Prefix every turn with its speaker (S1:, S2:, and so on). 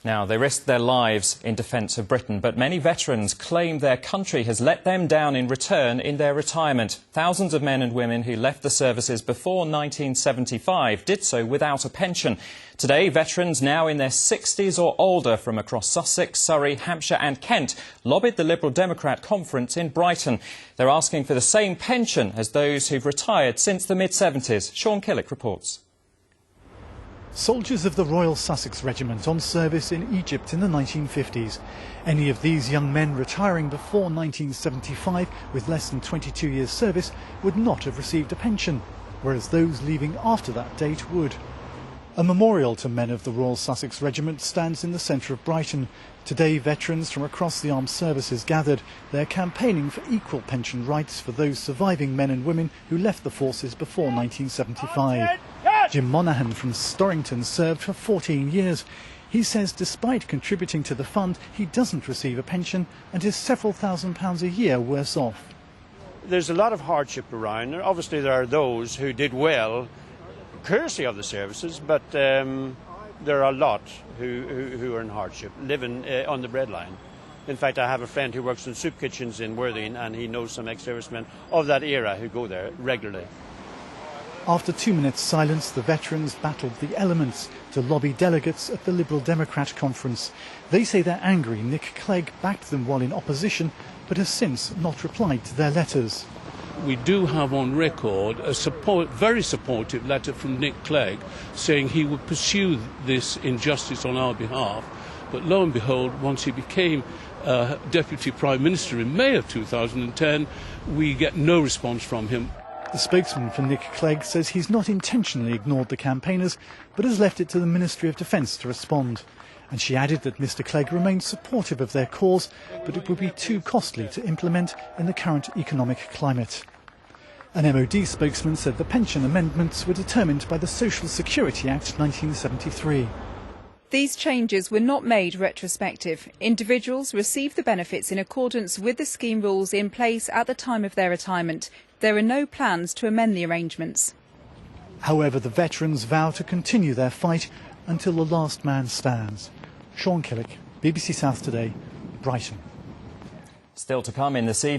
S1: Now, they risked their lives in defence of Britain, but many veterans claim their country has let them down in return in their retirement. Thousands of men and women who left the services before 1975 did so without a pension. Today, veterans now in their 60s or older from across Sussex, Surrey, Hampshire and Kent lobbied the Liberal Democrat Conference in Brighton. They're asking for the same pension as those who've retired since the mid-70s. Sean Killick reports.
S2: Soldiers of the Royal Sussex Regiment on service in Egypt in the 1950s. Any of these young men retiring before 1975 with less than 22 years service would not have received a pension, whereas those leaving after that date would. A memorial to men of the Royal Sussex Regiment stands in the centre of Brighton. Today, veterans from across the armed services gathered. They're campaigning for equal pension rights for those surviving men and women who left the forces before 1975. Jim Monaghan from Storrington served for 14 years. He says despite contributing to the fund, he doesn't receive a pension and is several £1,000s a year worse off.
S3: There's a lot of hardship around. Obviously there are those who did well courtesy of the services, but there are a lot who are in hardship, living on the breadline. In fact, I have a friend who works in soup kitchens in Worthing, and he knows some ex-servicemen of that era who go there regularly.
S2: After 2 minutes silence, the veterans battled the elements to lobby delegates at the Liberal Democrat Conference. They say they're angry Nick Clegg backed them while in opposition, but has since not replied to their letters.
S4: We do have on record a very supportive letter from Nick Clegg saying he would pursue this injustice on our behalf. But lo and behold, once he became Deputy Prime Minister in May of 2010, we get no response from him.
S2: The spokesman for Nick Clegg says he's not intentionally ignored the campaigners, but has left it to the Ministry of Defence to respond. And she added that Mr Clegg remains supportive of their cause, but it would be too costly to implement in the current economic climate. An MOD spokesman said the pension amendments were determined by the Social Security Act 1973.
S5: These changes were not made retrospective. Individuals receive the benefits in accordance with the scheme rules in place at the time of their retirement. There are no plans to amend the arrangements.
S2: However, the veterans vow to continue their fight until the last man stands. Sean Killick, BBC South Today, Brighton.
S1: Still to come in this evening.